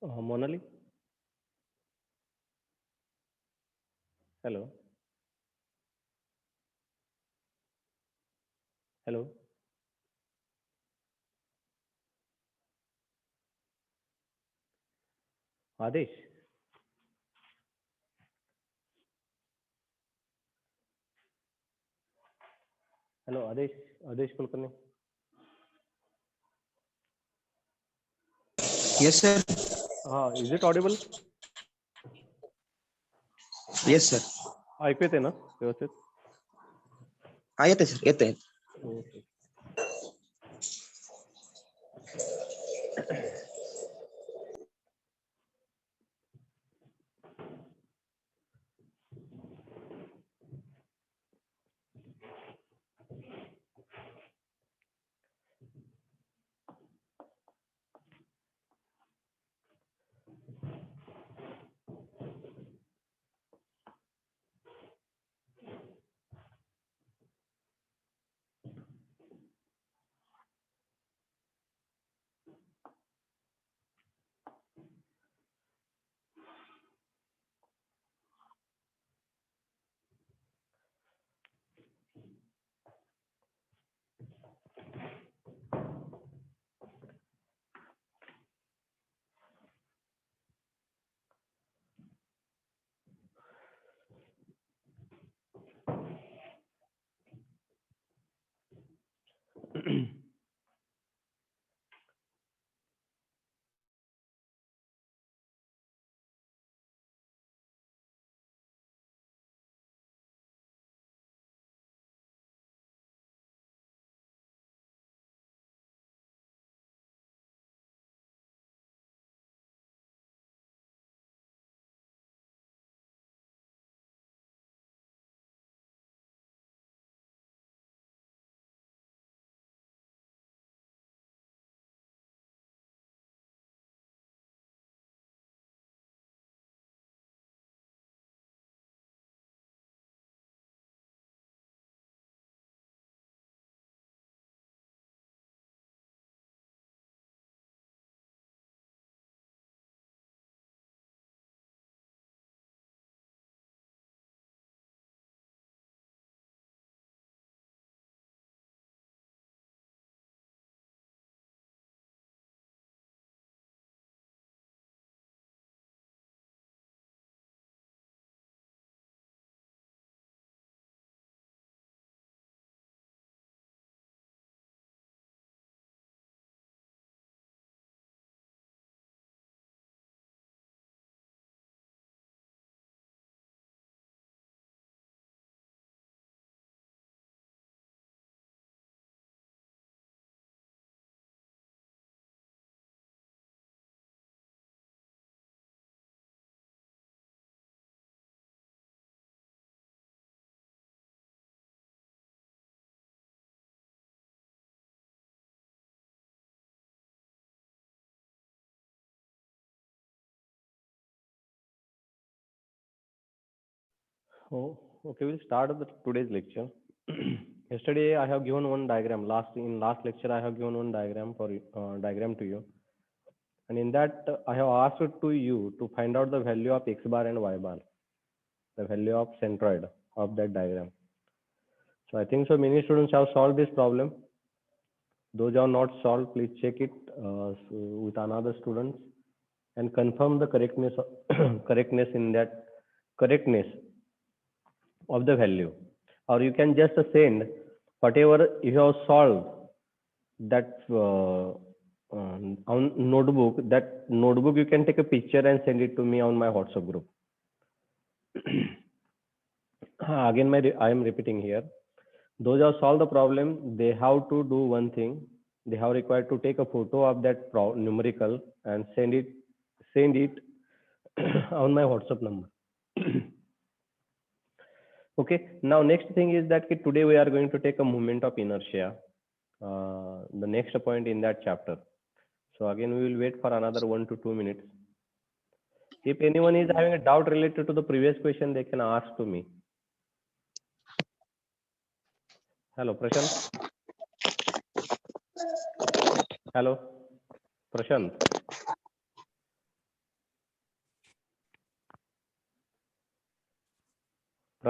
Monali, hello, hello, Adesh, hello, Adesh Kulkarni. Yes, sir. Is it audible? Yes, sir. ऐकू येते ना व्यवस्थित? हा येते सर, येते. Okay. Oh, okay, we'll start today's lecture. Yesterday, I have given one diagram. Last lecture, I have given one diagram for diagram to you, and in that, I have asked to you to find out the value of x bar and y bar, the value of centroid of that diagram. So I think so many students have solved this problem. Those who have not solved, please check it with another students and confirm the correctness correctness of the value, or you can just send whatever you have solved that on notebook. That notebook you can take a picture and send it to me on my WhatsApp group. Again, I am repeating here. Those who have solved the problem, they have to do one thing. They have required to take a photo of that numerical and send it on my WhatsApp number. Okay. Now, next thing is that today we are going to take a moment of inertia, the next point in that chapter. So again, we will wait for another 1 to 2 minutes. If anyone is having a doubt related to the previous question, they can ask to me. Hello, Prashant. Hello, Prashant.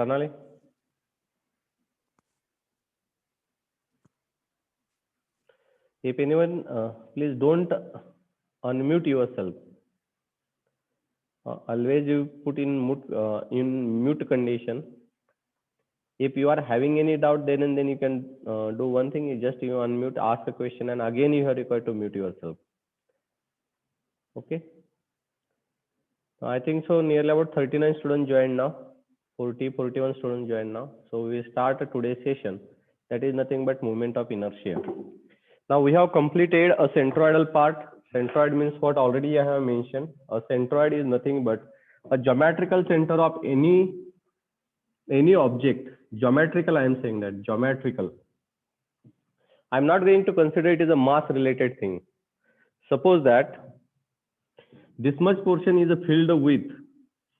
Pranali? If anyone, please don't unmute yourself. Always you put in mute condition. If you are having any doubt, then you can do one thing. You unmute, ask a question, and again you are required to mute yourself. Okay. I think so. Nearly about 39 students joined now. 41 students joined now. So we start today's session. That is nothing but movement of inertia. Now we have completed a centroidal part. Centroid means what already I have mentioned. A centroid is nothing but a geometrical center of any object. Geometrical, I am saying that geometrical. I'm not going to consider it as a mass related thing. Suppose that this much portion is filled with,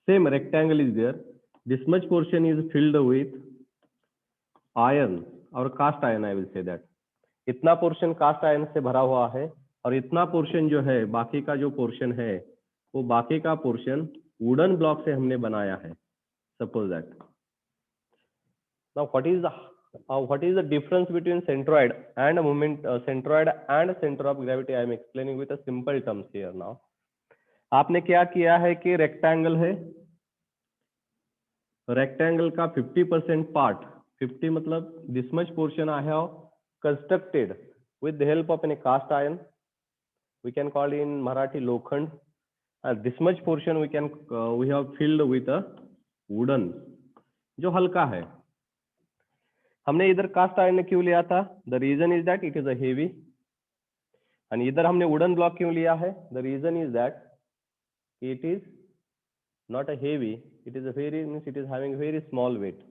same rectangle is there. This much portion is filled with iron or cast iron, I will say that. इतना portion cast iron से भरा हुआ है और इतना portion जो है, बाकी का जो पोर्शन है वो बाकी का पोर्शन वुडन ब्लॉक से हमने बनाया है. Suppose that. Now what is the difference between centroid and a moment centroid and center of gravity? I am explaining with a simple terms here now. आपने क्या किया है कि रेक्टेंगल है, रेक्टेंगल का 50% पार्ट, 50 मतलब this much portion I have constructed with the help of a cast iron. We can call in Marathi lokhand. This much portion we have filled with a wooden, जो हल्का है. हमने इधर cast iron क्यों लिया था? The reason is that it is a heavy. and इधर हमने wooden block क्यों लिया है? The reason is that it is not a heavy. It is having very small weight.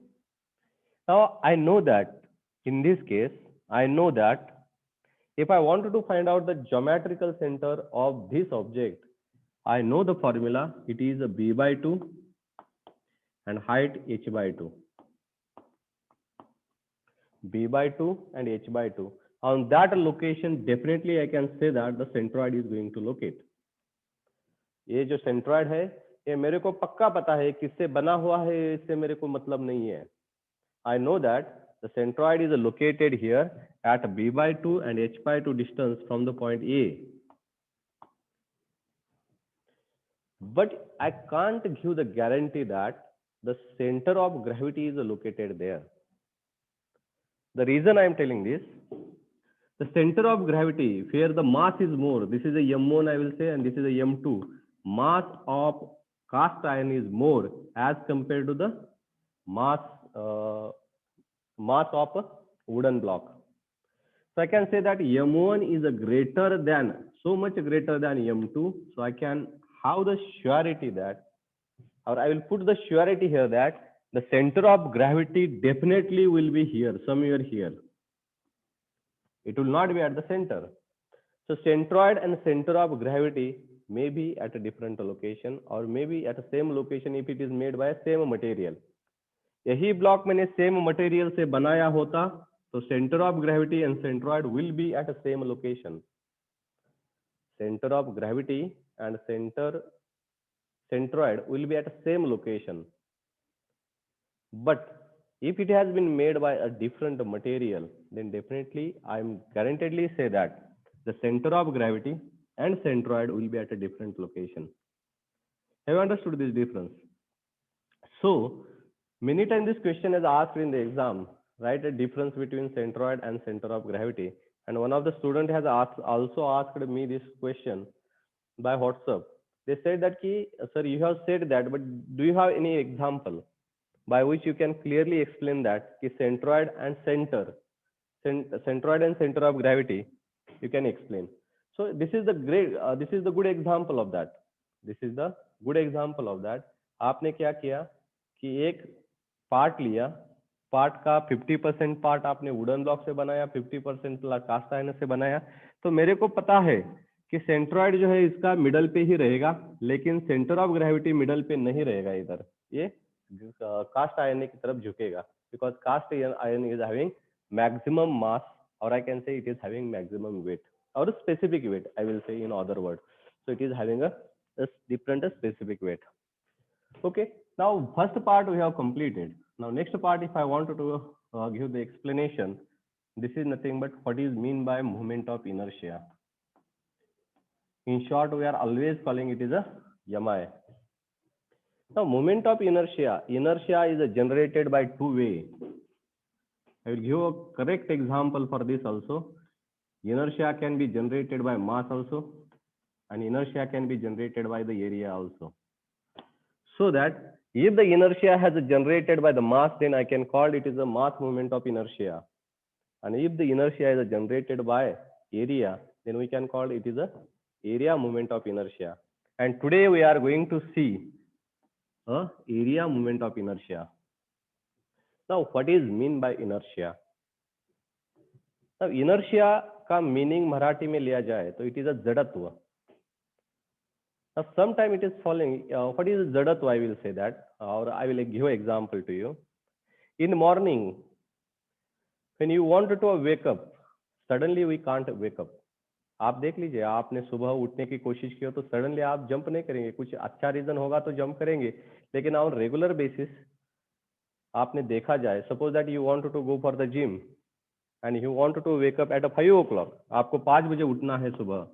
Now I know that in this case, I know that if I wanted to find out the geometrical center of this object, I know the formula. It is a b by 2 and height h by 2. b by 2 and h by 2. On that location, definitely I can say that the centroid is going to locate. ये जो centroid है, ये मेरे को पक्का पता है किससे बना हुआ है, इससे मेरे को मतलब नहीं है. I know that the centroid is located here at b by 2 and h by 2 distance from the point A. But I can't give the guarantee that the center of gravity is located there. The reason I am telling this, the center of gravity, where the mass is more, this is a M1 I will say, and this is a M2. Mass of cast iron is more as compared to the mass of a wooden block. So I can say that M1 is a greater than, so much greater than M2. So I can have the surety that, or I will put the surety here that the center of gravity definitely will be here, somewhere here. It will not be at the center. So centroid and center of gravity may be at a different location or maybe at the same location if it is made by same material. यही block मैंने same material से बनाया होता तो centre of gravity and centroid will be at same location. Centre of gravity and centroid will be at same location. But if it has been made by a different material, then definitely I am guaranteedly say that the center of gravity and centroid will be at a different location. Have you understood this difference? So many times this question is asked in the exam, write a difference between centroid and center of gravity. And one of the students has also asked me this question by WhatsApp. They said that, sir, you have said that, but do you have any example by which you can clearly explain that centroid and center of gravity, you can explain. So this is the good example of that. This is the good example of that. आपने क्या किया कि एक part लिया, part का 50% part आपने wooden block से बनाया, 50% कास्ट आयरन से बनाया. तो मेरे को पता है कि सेंट्रॉइड जो है इसका मिडल पे ही रहेगा, लेकिन सेंटर ऑफ ग्रेविटी मिडल पे नहीं रहेगा, इधर ये कास्ट आयरन की तरफ झुकेगा, because cast iron is having maximum mass, और I can say it is having maximum weight और specific weight, I will say in other word. So it is having a different specific weight. Okay, now first part we have completed. Now next part, if I wanted to give the explanation, this is nothing but what is mean by moment of inertia. In short, we are always calling it is a MI. Now moment of inertia is generated by two ways. I will give a correct example for this also. Inertia can be generated by mass also, and inertia can be generated by the area also. So that if the inertia has generated by the mass, then I can call it is a mass moment of inertia. And if the inertia is generated by area, then we can call it is a area moment of inertia. And today we are going to see a area moment of inertia. Now what is mean by inertia? Now inertia का meaning Marathi में लिया जाए तो it is अ जड़त्व. Now sometime it is following what is जड़त्व, I will say that, or I will give an example to you. In morning when you want to wake up, suddenly we can't wake up. आप देख लीजिए, आपने सुबह उठने की कोशिश की हो तो सडनली आप जंप नहीं करेंगे. कुछ अच्छा रीजन होगा तो जंप करेंगे, लेकिन ऑन रेगुलर बेसिस आपने देखा जाए, suppose that you want to go for the gym and you want to wake up at 5 o'clock. आपको 5 बजे उठना है सुबह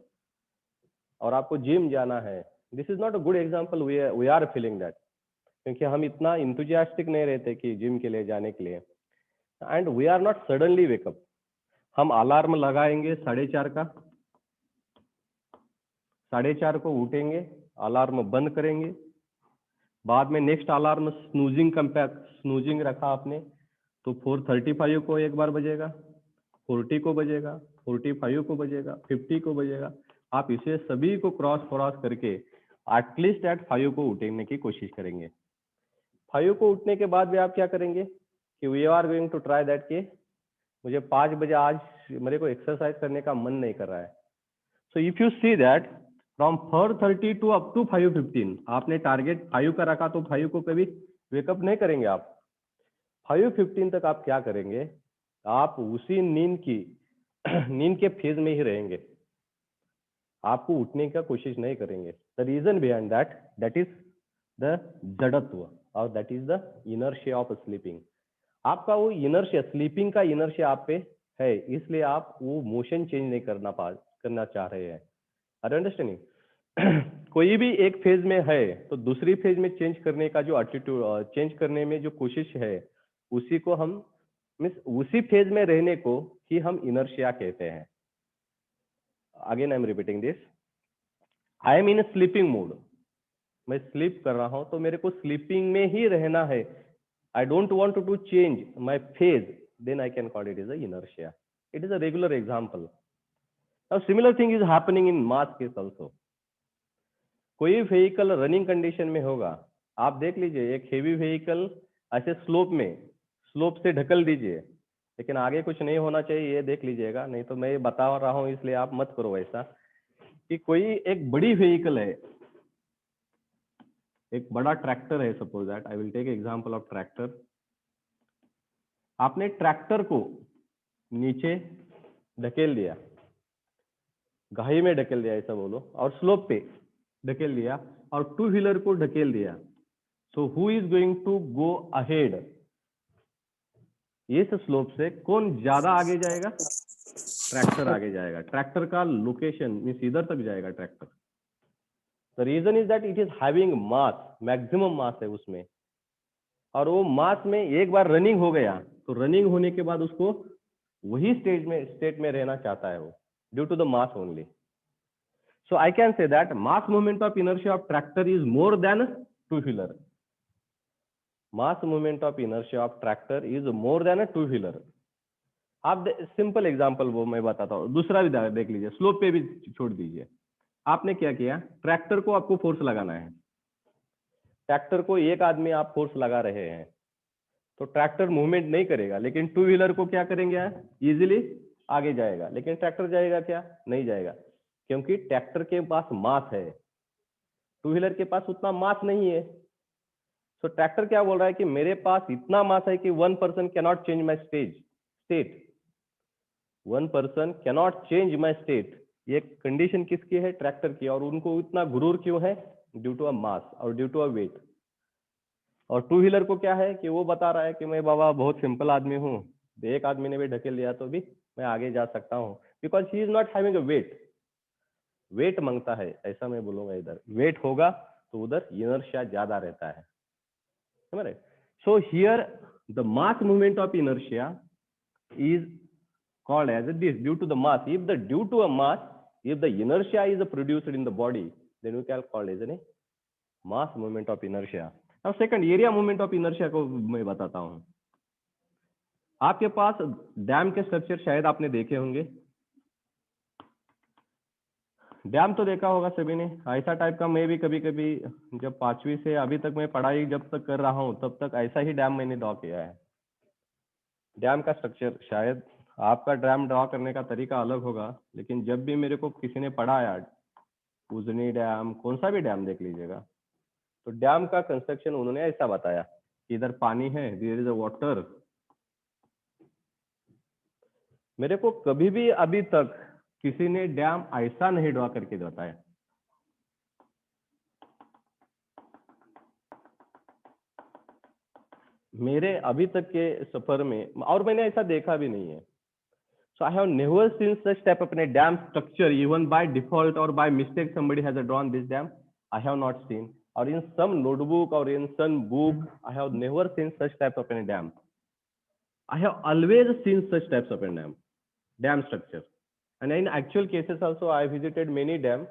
और आपको जिम जाना है. This is not a good example. We are feeling that, क्योंकि हम इतना इंथुजियास्टिक नहीं रहते कि जिम के लिए जाने के लिए. And we are not suddenly wake up. हम अलार्म लगाएंगे 4:30 का, 4:30 को उठेंगे, अलार्म बंद करेंगे, बाद में नेक्स्ट अलार्म स्नूजिंग रखा आपने तो 4:35 को एक बार बजेगा, 40 को बजेगा, 45 को बजेगा, 50 को बजेगा. आप इसे सभी को क्रॉस करके एटलीस्ट एट 5 को उठने की कोशिश करेंगे. 5 को उठने के बाद भी आप क्या करेंगे कि we are going to try that कि मुझे 5 बजे आज मेरे को एक्सरसाइज करने का मन नहीं कर रहा है. So if you see that from 4:30 to up to 5:15 आपने टारगेट 5 का रखा तो 5 को कभी वेकअप नहीं करेंगे आप. 5:15 तक आप क्या करेंगे, आप उसी नींद के फेज में ही रहेंगे, आपको उठने का कोशिश नहीं करेंगे. The reason behind that is the जड़त्व और that is the inertia of sleeping. आपका वो इनर्शिया, स्लीपिंग का इनर्शिया आप पे है, इसलिए आप वो मोशन चेंज नहीं करना चाह रहे हैं. Are you understanding? कोई भी एक फेज में है तो दूसरी फेज में चेंज करने का जो एटीट्यूड, चेंज करने में जो कोशिश है, उसी को हम उसी फेज में रहने को ही हम इनर्शिया कहते हैं. Again I am repeating this. I am in sleeping mode. मैं स्लीप कर रहा हूं तो मेरे को स्लीपिंग में ही रहना है. I don't want to change my phase, then I can call it as a inertia. It is a regular example. Now similar thing is happening in mass case also. कोई व्हीकल रनिंग कंडीशन में होगा, आप देख लीजिए एक heavy vehicle ऐसे slope से ढकल दीजिए, लेकिन आगे कुछ नहीं होना चाहिए, ये देख लीजिएगा. नहीं तो मैं ये बता रहा हूँ इसलिए आप मत करो ऐसा. कि कोई एक बड़ी व्हीकल है, एक बड़ा ट्रैक्टर है, suppose that I will take example of tractor. आपने ट्रैक्टर को नीचे ढकेल दिया, गहराई में ढकेल दिया ऐसा बोलो, और स्लोप पे ढकेल दिया, और टू व्हीलर को ढकेल दिया. So who is going to go ahead? इस स्लोप से कौन ज्यादा आगे जाएगा? ट्रैक्टर आगे जाएगा. ट्रैक्टर का लोकेशन मीन्स इधर तक जाएगा tractor. The reason is that it is having mass, maximum mass है उसमें, और वो मास में एक बार रनिंग हो गया तो रनिंग होने के बाद उसको वही स्टेट में रहना चाहता है वो, due to the mass only. So I can say that mass moment of inertia of tractor is more than two wheeler. Mass moment of inertia of tractor is more than two wheeler. आप simple example वो मैं बताता हूँ. दूसरा भी देख लीजिए, slope पे भी छोड़ दीजिए. आपने क्या किया, ट्रैक्टर को आपको फोर्स लगाना है. ट्रैक्टर को एक आदमी आप फोर्स लगा रहे हैं तो ट्रैक्टर मूवमेंट नहीं करेगा, लेकिन टू व्हीलर को क्या करेंगे, इजीली आगे जाएगा. लेकिन ट्रैक्टर जाएगा क्या? नहीं जाएगा, क्योंकि ट्रैक्टर के पास मास है, टू व्हीलर के पास उतना मास नहीं है. सो ट्रैक्टर क्या बोल रहा है कि मेरे पास इतना मास है कि 1 person cannot change my state. 1 person cannot change my state. ये कंडीशन किसकी है? ट्रैक्टर की. और उनको इतना गुरूर क्यों है? ड्यू टू अ मास और ड्यू टू अ वेट. और टू व्हीलर को क्या है कि वो बता रहा है कि मैं बाबा बहुत सिंपल आदमी हूँ, एक आदमी ने भी ढकेल लिया तो भी मैं आगे जा सकता हूँ, because he is not having a weight. Weight मांगता है, ऐसा मैं बोलूंगा। इधर वेट होगा तो उधर इनर्शिया ज्यादा रहता है, समझ रहे? So here the mass movement of inertia is called as this due to the mass. If the due to a mass, if the inertia is produced in the body, then we can call as a mass movement of inertia. Now second area movement of inertia को मैं बताता हूँ। आपके पास dam के structure शायद आपने देखे होंगे। डैम तो देखा होगा सभी ने, ऐसा टाइप का। मैं भी कभी कभी जब 5वीं से अभी तक मैं पढ़ाई जब तक कर रहा हूँ तब तक ऐसा ही डैम मैंने ड्रॉ किया है। डैम का स्ट्रक्चर शायद आपका डैम ड्रॉ करने का तरीका अलग होगा, लेकिन जब भी मेरे को किसी ने पढ़ाया, उजनी डैम, कौन सा भी डैम देख लीजिएगा, तो डैम का कंस्ट्रक्शन उन्होंने ऐसा बताया कि इधर पानी है, देयर इज अ वाटर। मेरे को कभी भी अभी तक किसी ने डैम ऐसा नहीं ड्रॉ करके बताया। मेरे अभी तक के सफर में, और मैंने ऐसा देखा भी नहीं है। So I have never seen such type of a dam structure, even by default or by mistake somebody has drawn this dam. I have not seen, or in some notebook or in some book, I have never seen such type of a dam. I have always seen such types of a dam structure. And in actual cases also, I visited many dams.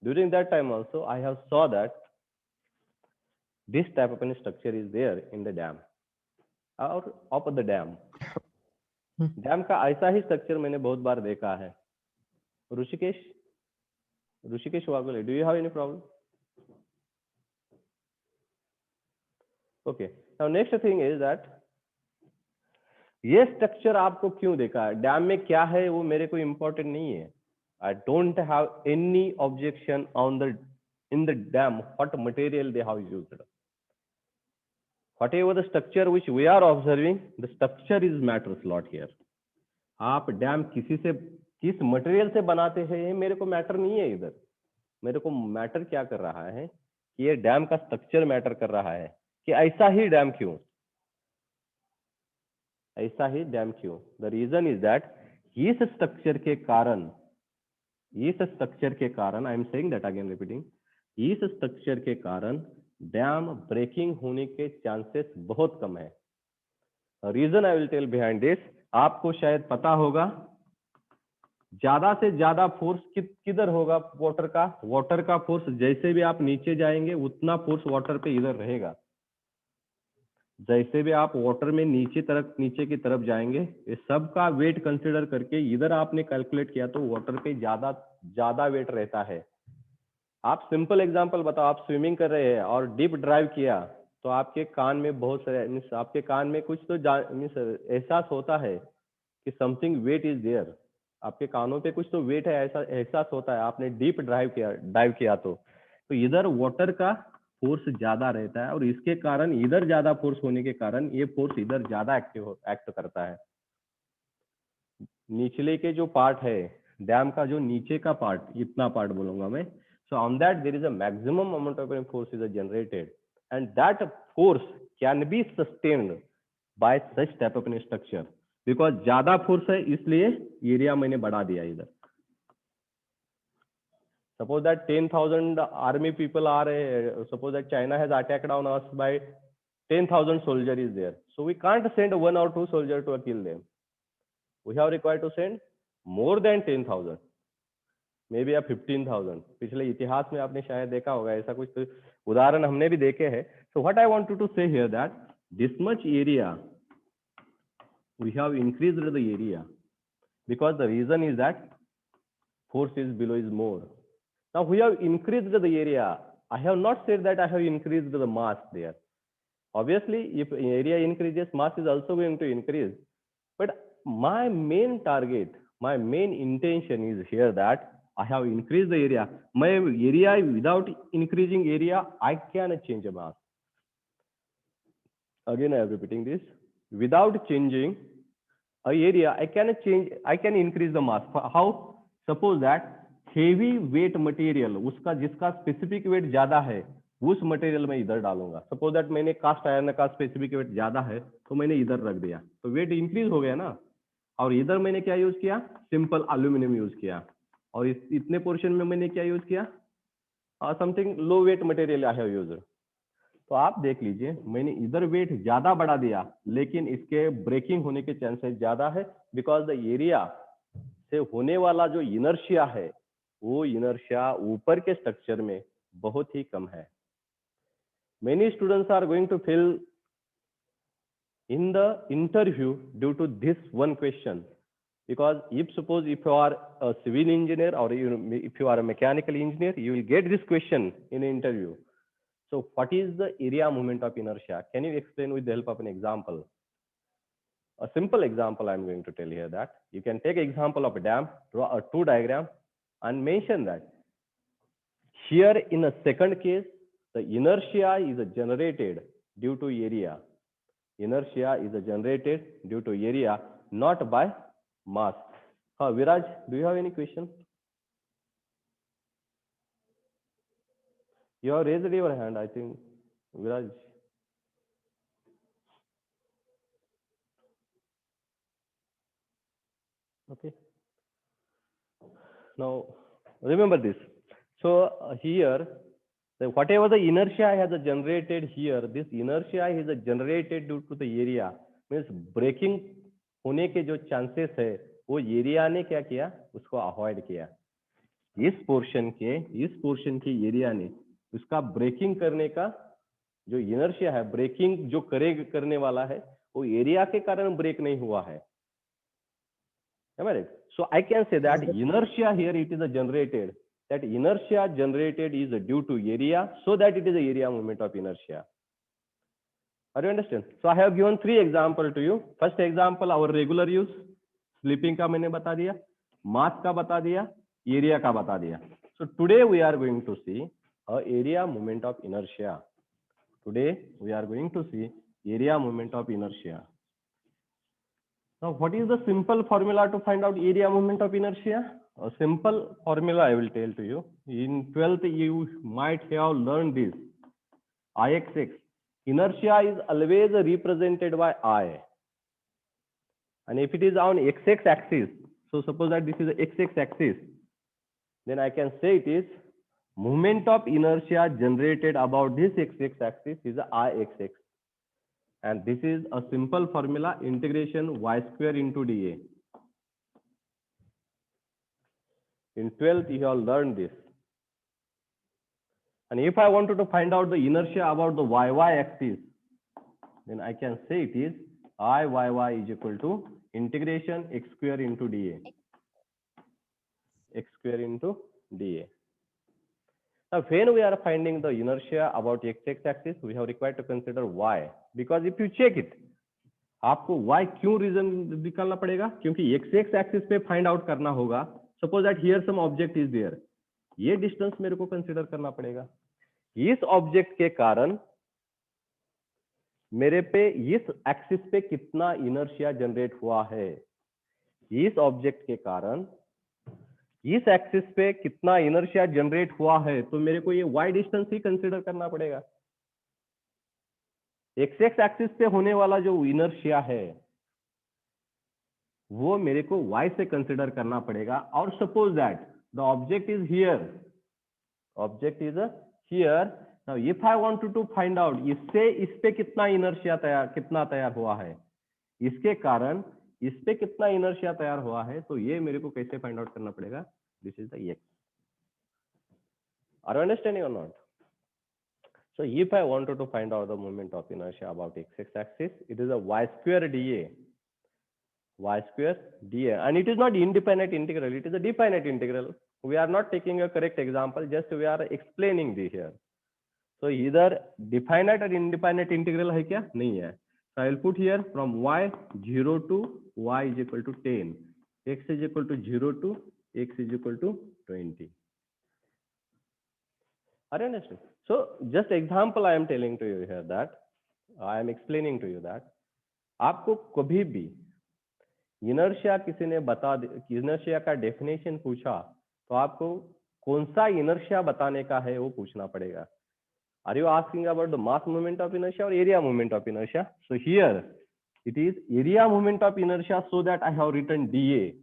During that time also, I have saw that this type of a structure is there in the dam or up the dam. Dam का ऐसा ही structure मैंने बहुत बार देखा है। Rishikesh Wagule, do you have any problem? Okay, now next thing is that ये structure आपको क्यों देखा है, डैम में क्या है वो मेरे को इम्पोर्टेंट नहीं है। I don't have any objection on the in the dam what material they have used, whatever the structure which we are observing, the structure is matters lot here. आप डैम किस मटेरियल से बनाते हैं ये मेरे को मैटर नहीं है। इधर मेरे को मैटर क्या कर रहा है कि ये डैम का स्ट्रक्चर मैटर कर रहा है कि ऐसा ही डैम क्यों, ऐसा ही डैम क्यों। द रीजन इज दैट इस स्ट्रक्चर के कारण, I am saying that again repeating, इस स्ट्रक्चर के कारण डैम ब्रेकिंग होने के चांसेस बहुत कम है। Reason I will tell behind this. आपको शायद पता होगा ज्यादा से ज्यादा फोर्स किधर होगा वाटर का फोर्स जैसे भी आप नीचे जाएंगे उतना फोर्स वाटर पे इधर रहेगा। जैसे भी आप वाटर में नीचे की तरफ जाएंगे, ये सब का वेट कंसीडर करके इधर आपने कैलकुलेट किया तो वाटर पे ज्यादा वेट रहता है। आप सिंपल एग्जांपल बताओ, आप स्विमिंग कर रहे हैं और डीप ड्राइव किया तो आपके कान में बहुत सारे आपके कान में कुछ तो एहसास होता है कि समथिंग वेट इज देयर, आपके कानों पे कुछ तो वेट है, ऐसा एहसास होता है। आपने डीप डाइव किया तो इधर वाटर का फोर्स ज्यादा रहता है और इसके कारण इधर ज्यादा फोर्स होने के कारण ये फोर्स इधर ज्यादा एक्ट करता है। निचले के जो पार्ट है डैम का, जो नीचे का पार्ट, इतना पार्ट बोलूंगा मैं, so on that there is a maximum amount of force is generated and that force can be sustained by such type of structure because ज्यादा फोर्स है इसलिए एरिया मैंने बढ़ा दिया इधर। suppose that 10,000 army people are suppose that China has attacked on us by 10,000 soldier is there, so we can't send 1 or 2 soldier to kill them, we have required to send more than 10,000, may be 15,000। पिछले इतिहास में आपने शायद देखा होगा ऐसा कुछ तो उदाहरण हमने भी देखे हैं। So what I wanted to say here that this much area we have increased the area because the reason is that force is below is more. Now we have increased the area, I have not said that I have increased the mass there. Obviously if area increases mass is also going to increase, but my main target, my main intention is here that I have increased the area. My area, without increasing area, I can change a mass. Again, I am repeating this. Without changing a area, I can increase the mass. How? Suppose that heavy weight material, उसका जिसका specific weight ज्यादा है, उस material में इधर डालूंगा। Suppose that मैंने cast iron का स्पेसिफिक वेट ज्यादा है तो मैंने इधर रख दिया, तो वेट इंक्रीज हो गया ना। और इधर मैंने क्या यूज किया, सिंपल एल्यूमिनियम यूज किया। और इतने पोर्शन में मैंने क्या यूज किया, something low wait material I have used. तो आप देख लीजिए मैंने इधर वेट ज्यादा बढ़ा दिया, लेकिन इसके ब्रेकिंग होने के चांसेस ज्यादा है, बिकॉज द एरिया से होने वाला जो इनर्शिया है वो इनर्शिया ऊपर के स्ट्रक्चर में बहुत ही कम है। Many students are going to fail in the interview due to this one question, because if suppose if you are a civil engineer or if you are a mechanical engineer, you will get this question in an interview. So what is the area moment of inertia? Can you explain with the help of an example? A simple example I'm going to tell here, that you can take example of a dam, draw a two diagram and mention that here in a second case the inertia is generated due to area. Inertia is generated due to area, not by mass. Viraj, do you have any question? You have raised your hand, I think, Viraj. Okay. Now, remember this. So here, whatever the inertia has generated here, this inertia is generated due to the area. Means breaking होने के जो chances है वो area ने क्या किया, उसको avoid किया। इस पोर्शन के एरिया ने उसका ब्रेकिंग करने का जो इनर्शिया है, ब्रेकिंग जो करने वाला है वो एरिया के कारण ब्रेक नहीं हुआ है। So I can say that inertia here it is generated. That inertia generated is due to area, so that it is the area moment of inertia. Are you understand? So I have given three example to you. First example our regular use, sleeping का मैंने बता दिया, मास का बता दिया, area का बता दिया. So today we are going to see a area moment of inertia. Today we are going to see area moment of inertia. Now what is the simple formula to find out area moment of inertia? A simple formula I will tell to you. In 12th you might have learned this. Ixx. Inertia is always represented by I. And if it is on x axis, so suppose that this is the x axis, then I can say it is moment of inertia generated about this x axis is Ixx. And this is a simple formula, integration y square into dA. In 12th you have learned this. And if I wanted to find out the inertia about the y axis, then I can say it is Iyy is equal to integration x square into dA. X square into dA. Now, when we are finding the inertia about x axis, we have required to consider y, because if you check it, आपको y क्यों region निकालना पड़ेगा? क्योंकि x axis पे find out करना होगा. Suppose that here some object is there, ये distance मेरे को कंसीडर करना पड़ेगा. इस ऑब्जेक्ट के कारण मेरे पे इस एक्सिस पे कितना इनर्शिया जनरेट हुआ है, इस ऑब्जेक्ट के कारण इस एक्सिस पे कितना इनर्शिया जनरेट हुआ है, तो मेरे को ये y डिस्टेंस ही कंसीडर करना पड़ेगा. एक्स एक्सिस पे होने वाला जो इनर्शिया है वो मेरे को y से कंसीडर करना पड़ेगा. और suppose that the object is here, object is here. Now if I wanted to find out इससे इस पे कितना इनर्शिया तैयार हुआ है, इसके कारण इस पे कितना इनर्शिया तैयार हुआ है, तो ये मेरे को कैसे फाइंड आउट करना पड़ेगा. This is the x. Are you understanding और not? So if I wanted to find out the moment of inertia about x axis, it is a y square dA. Y square dA, and it is not indefinite integral, it is a definite integral. We are not taking a correct example, just we are explaining this here. So either definite or indefinite integral है क्या? नहीं है. So I will put here from y 0 to y is equal to 10, x is equal to 0 to x is equal to 20. Are you understanding? So just example I am telling to you here, that I am explaining to you that आपको कभी भी inertia किसी ने inertia का definition पूछा तो आपको कौन सा इनर्शिया बताने का है वो पूछना पड़ेगा. Are you asking about the mass moment of inertia or area moment of inertia? So here it is area moment of inertia, so that I have written dA.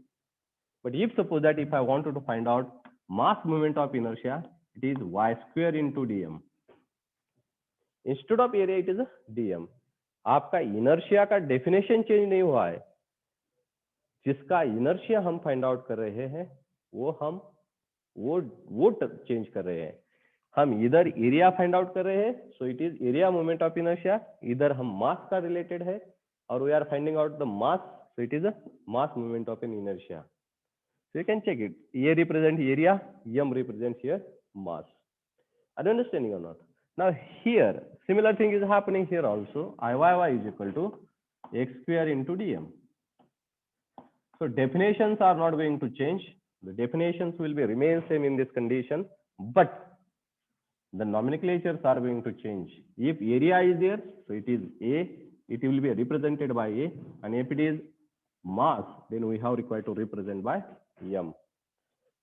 But if suppose that if I wanted to find out mass moment of inertia, it is y square into dm. Instead of area it is a dm. आपका inertia का definition change नहीं हुआ है, जिसका inertia हम find out कर रहे हैं वो चेंज कर रहे हैं. हम इधर एरिया फाइंड आउट कर रहे हैं, so it is area moment of inertia. इधर हम मास का रिलेटेड है और we are finding out the mass, so it is a mass moment of an inertia. So you can check it. A represent area, M represents here mass. Are you understanding or not? Now here, similar thing is happening here also. Iyy is equal to x square into dm. So definitions are not going to change. The definitions will be remain same in this condition, but the nomenclatures are going to change. If area is there, so it is A, it will be represented by A, and if it is mass, then we have required to represent by M.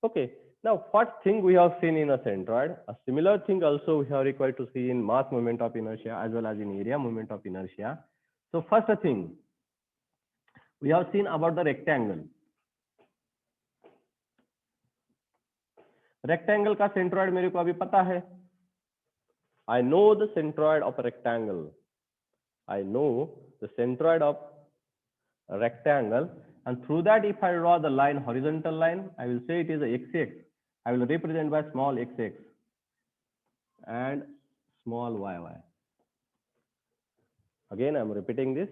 Okay, now what thing we have seen in a centroid? A similar thing also we have required to see in mass moment of inertia as well as in area moment of inertia. So first thing we have seen about the rectangle. Rectangle का centroid मेरे को अभी पता है. I know the centroid of a rectangle. I know the centroid of a rectangle, and through that if I draw the line, horizontal line, I will say it is a xx. I will represent by small xx and small yy. Again I am repeating this.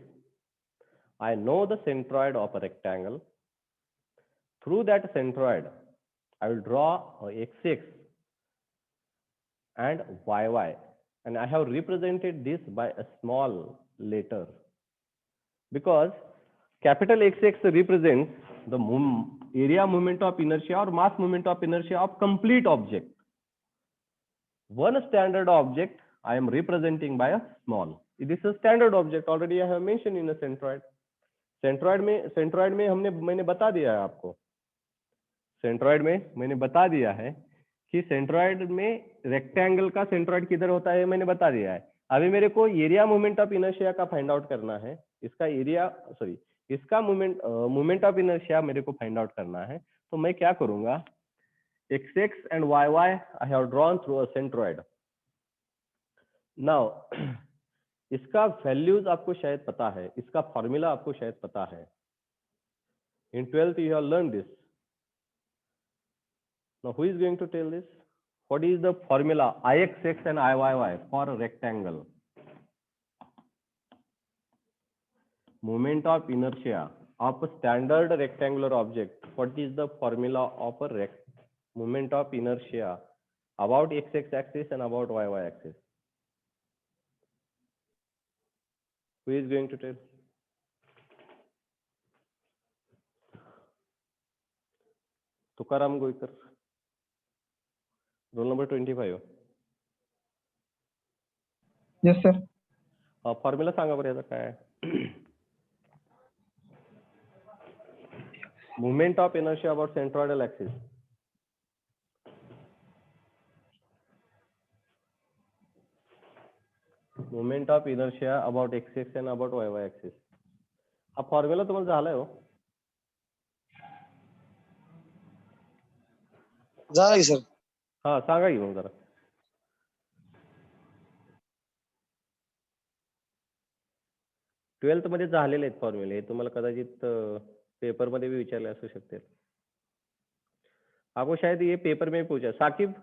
I know the centroid of a rectangle. Through that centroid I will draw a xx and yy, and I have represented this by a small letter, because capital XX represents the area moment of inertia or mass moment of inertia of complete object. One standard object I am representing by a small. This is a standard object, already I have mentioned in a centroid. Centroid में मैंने बता दिया है आपको. Centroid में मैंने बता दिया है कि centroid में rectangle का centroid किधर होता है, मैंने बता दिया है. अभी मेरे को एरिया मोमेंट ऑफ इनर्शिया का फाइंड आउट करना है. इसका मोमेंट ऑफ इनर्शिया मेरे को फाइंड आउट करना है. तो मैं क्या करूंगा, xx and yy I have drawn through a centroid. Now इसका वैल्यूज आपको शायद पता है, इसका फॉर्मूला आपको शायद पता है. In 12th you have learned this. Now who is going to tell this? What is the formula Ixx and Iyy for a rectangle? Moment of inertia of a standard rectangular object. What is the formula of a moment of inertia about xx axis and about yy axis? Who is going to tell? Tukaram Goikar. Roll number 25. Yes, sir. Formula सांगा बरं याचा काय. Moment of inertia about centroidal axis. Moment of inertia about x-axis and about y-axis. हा formula तुम्हाला झालाय हो. झालं sir. हा सांगा की मग जरा. ट्वेल्थ मध्ये झालेले आहेत फॉर्म्युले, हे तुम्हाला कदाचित पेपर मध्ये भी विचारले असू शकते. आपको शायद ये पेपर में पूछा. Saqib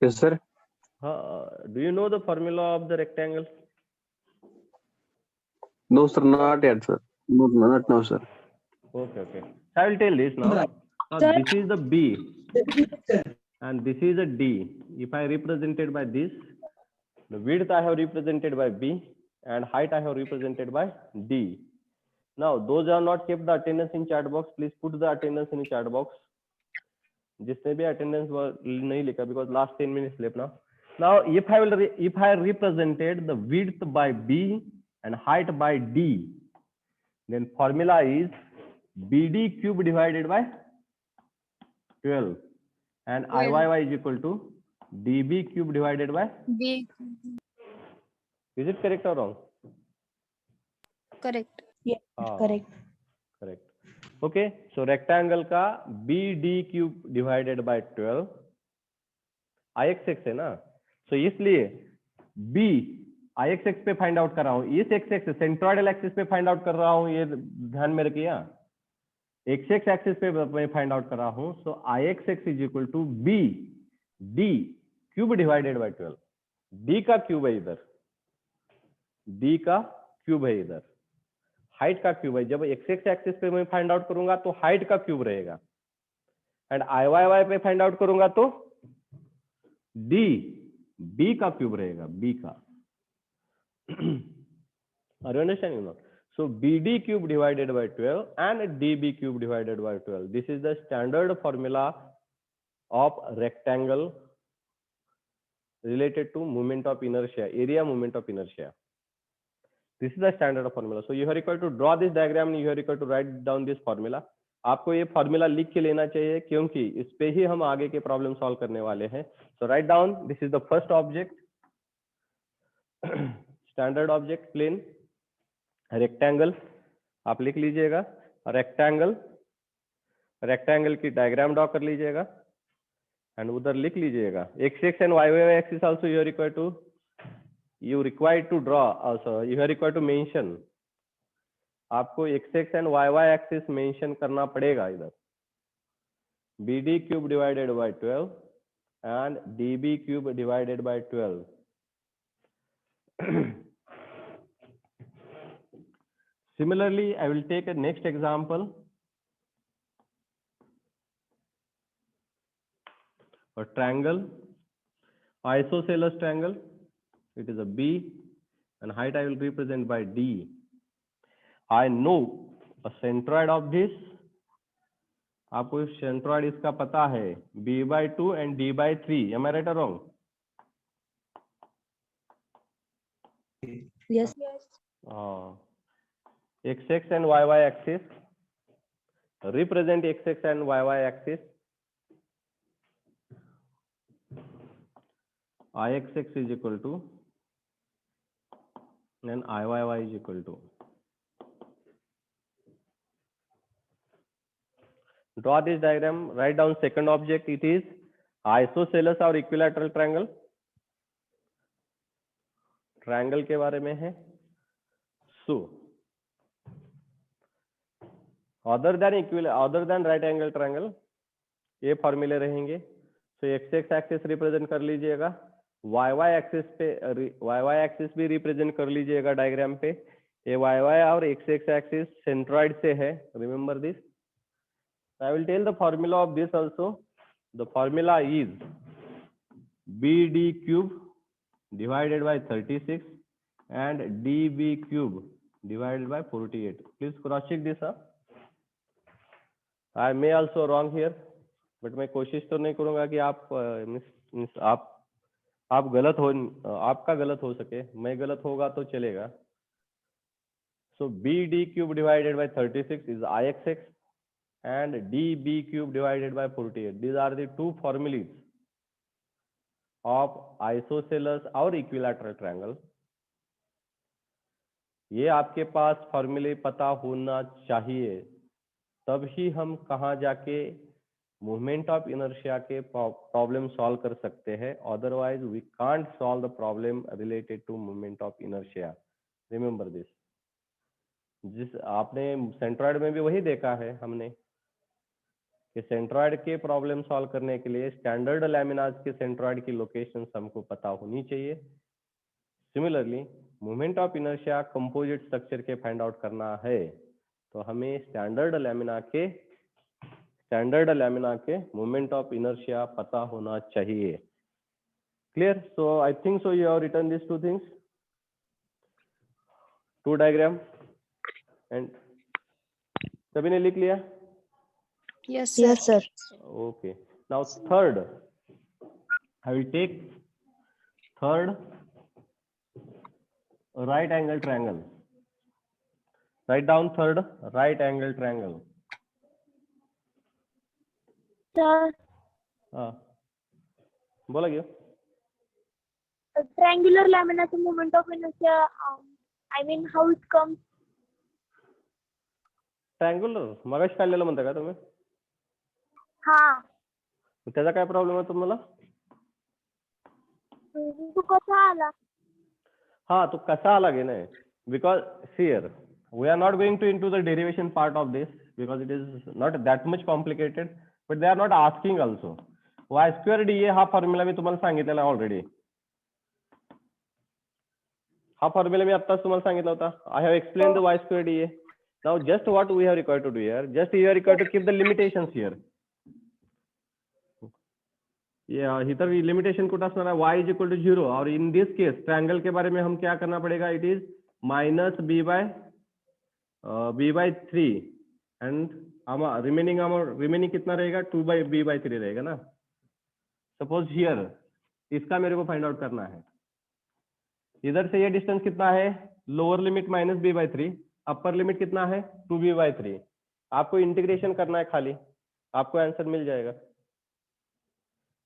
Yes, sir. Do you know the formula of the rectangle? No, sir, not yet, sir. No, not now, sir. Okay. I will tell this now. This is the B and this is a D. If I represented by this, the width I have represented by B and height I have represented by D. Now, those are not kept the attendance in chat box. Please put the attendance in chat box. जिसने भी attendance नहीं लिखा, because last 10 minutes left now. Now, if I represented the width by B and height by D, then formula is BD cube divided by 12 and 12. IYY is equal to DB cube divided by, B. is it correct or wrong? Correct. हाँ, Correct. correct. Okay, so rectangle का BD cube divided by 12 IXX है ना, so इसलिए B IXX पे find out कर रहा हूँ, इस एक्सिस सेंट्रोइडल एक्सिस पे फाइंड आउट कर रहा हूँ, ये ध्यान में रखिए। XX एक्सिस पे मैं फाइंड आउट कर रहा हूँ, so IXX is equal to B D cube divided by 12। D का क्यूब है इधर, D का क्यूब है इधर, हाइट का क्यूब है। जब XX एक्सिस पे मैं फाइंड आउट करूंगा तो हाइट का क्यूब रहेगा, एंड IYY पे फाइंड आउट करूंगा तो D B का क्यूब रहेगा, B का। Are you understanding now? So BD cube divided by 12 and DB cube divided by 12. This is the standard formula of rectangle related to moment of inertia, area moment of inertia. This is the standard formula. So you are required to draw this diagram and you are required to write down this formula. आपको ये formula लिख के लेना चाहिए क्योंकि इस पे ही हम आगे के प्रॉब्लम सॉल्व करने वाले हैं। So write down, this is the first object, standard object plane, rectangle आप लिख लीजिएगा, रेक्टेंगल, रेक्टेंगल की डायग्राम ड्रॉ कर लीजिएगा एंड उधर लिख लीजिएगा x x and y Y axis also you required to draw, also you are required to mention. आपको x x and y Y axis mention करना पड़ेगा इधर। B D cube divided by 12 and d b cube divided by 12। Similarly, I will take a next example. A triangle, isosceles triangle. It is a B, and height I will represent by D. I know a centroid of this. आपको centroid इसका पता है, B by 2 and D by 3. Am I right or wrong? Yes. XX and YY axis, represent XX and YY axis. IXX is equal to and IYY is equal to. Draw this diagram, write down second object, it is isosceles or equilateral triangle. Triangle के बारे में है। So other than right angle triangle, ये फॉर्मूले रहेंगे। तो x X axis represent कर लीजिएगा, वाई वाई एक्सिस पे वाई वाई एक्सिस भी रिप्रेजेंट कर लीजिएगा डायग्राम पे। ये वाई वाई और एक्स एक्स एक्सिस सेंट्रॉइड से है, remember this. I will tell the formula of this also. The formula is B D cube divided by 36 and db cube divided by 48. Please cross check this up. I may also wrong here, but मैं कोशिश तो नहीं करूंगा कि आप गलत हो, आपका गलत हो सके, मैं गलत होगा तो चलेगा। So bd cube divided by 36 is ixx and db cube divided by 48. These are the two formulas of isosceles और इक्विलैटरल ट्रायंगल। ये आपके पास फॉर्मूले पता होना चाहिए, तब ही हम कहाँ जाके मूवमेंट ऑफ इनर्शिया के प्रॉब्लम सॉल्व कर सकते हैं। Otherwise we can't solve the problem related to movement of inertia. Remember this. जिस आपने सेंट्रॉइड में भी वही देखा है हमने कि सेंट्रॉइड के प्रॉब्लम सॉल्व करने के लिए स्टैंडर्ड लैमिनाज के सेंट्रॉइड की लोकेशन हमको पता होनी चाहिए। Similarly movement of inertia composite structure के फाइंड आउट करना है तो हमें स्टैंडर्ड लैमिना के मूवमेंट ऑफ इनर्शिया पता होना चाहिए। Clear? So I think so you have written this two things, two diagram, and सभी ने लिख लिया? Yes, sir. Yes, sir. Okay. Now third, I will take third right angle triangle. Write down third right angle triangle. Sir, बोला घेऊ. triangular lamina's moment of inertia, I mean, how it comes? Triangular मगाशी काढलेलं म्हणता का तुम्ही? हा, त्याचा काय प्रॉब्लेम आहे तुम्हाला? तू कसा आला? हा, तो कसा आला गे नाही, because here we are not going to into the derivation part of this because it is not that much complicated, but they are not asking also. y square dA हा फॉर्म्युला मी तुम्हाला सांगितलेला ऑलरेडी. हा formula मी आत्ताच तुम्हाला सांगितला होता. I have explained the y square dA. Now just what we have required to do here, just you are required to keep the limitations here. इधर limitation कुछ असणार है, y is equal to 0, और in this case triangle के बारे में हम क्या करना पड़ेगा, it is minus b by 3 and remaining कितना रहेगा, 2 by b by 3 रहेगा ना. सपोज हियर इसका मेरे को फाइंड आउट करना है. इधर से ये डिस्टेंस कितना है, lower limit minus b by 3, upper limit कितना है 2b by 3. आपको इंटीग्रेशन करना है खाली, आपको आंसर मिल जाएगा.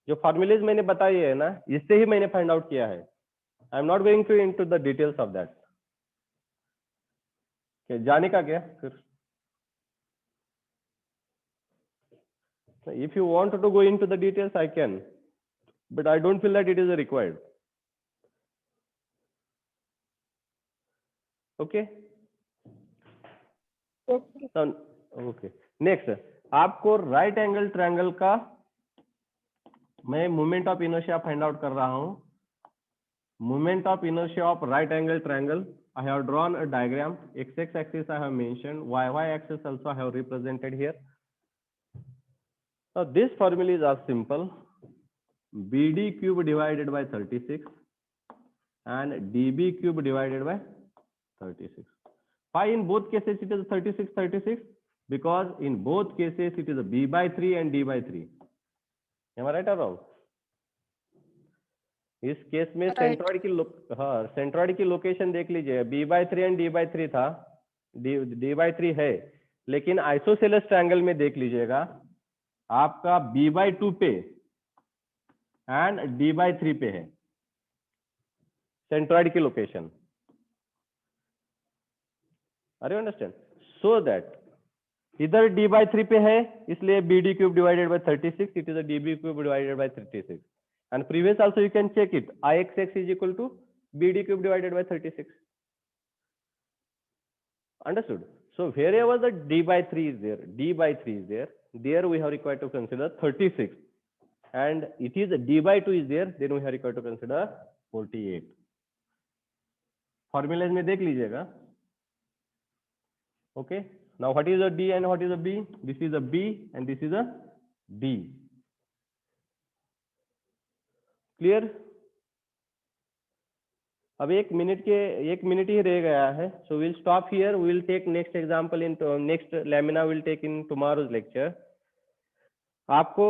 जो फॉर्मूलेज मैंने बताई है ना, इससे ही मैंने फाइंड आउट किया है. I am not going to into the details of that. जाने का क्या फिर, if you want to go into the details I can, but I don't feel that it is required. Okay okay. Next, आपको right angle triangle का मैं moment of inertia find out कर रहा हूं. Moment of inertia of right angle triangle, I have drawn a diagram. X axis I have mentioned, y axis also I have represented here. Now this formulas are simple. BD cube divided by 36 and DB cube divided by 36. Why in both cases it is 36? Because in both cases it is a b by 3 and d by 3. Am I right or wrong? इस case में centroid की location देख लीजिए, b by 3 and d by 3 था, d by 3 है, लेकिन isosceles triangle में देख लीजिएगा आपका b by 2 पे एंड d by 3 पे है सेंट्रॉइड की location. Are you understand? So that इधर d by 3 पे है, इसलिए bd cube divided by 36, it is a db cube divided by 36. And previous also you can check it, Ixx is equal to bd cube divided by 36. Understood? So wherever the d by 3 is there, there we have required to consider 36, and it is d by 2 is there, then we have required to consider 48. Formulas में देख लीजिएगा. Okay, now what is a d and what is a b? This is a b and this is a d. Clear? अब एक minute ही रह गया है, so will stop here. We will take next example in next lamina will take in tomorrow's lecture. आपको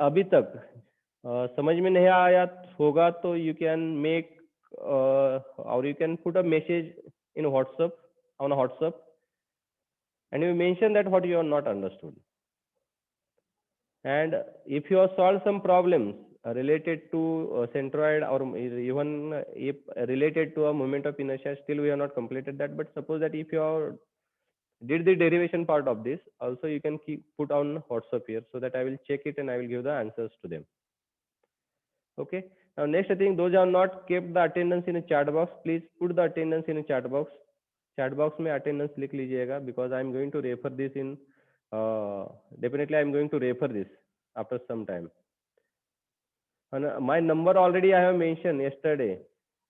अभी तक समझ में नहीं आया होगा तो यू कैन मेक और you can put a message in WhatsApp, on WhatsApp, and you mention that what you are not understood. And if you are solve some problems related to centroid or even if related to a moment of inertia, still we have not completed that. But suppose that if you did the derivation part of this also, you can put on WhatsApp here, so that I will check it and I will give the answers to them. Okay, now next thing, those who have not kept the attendance in a chat box, please put the attendance in a chat box. Chat box में attendance लिख लीजिएगा, because I am going to refer this in definitely I am going to refer this after some time. My number already I have mentioned yesterday.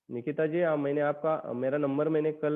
Nikita जी, मैंने आपका मेरा number मैंने कल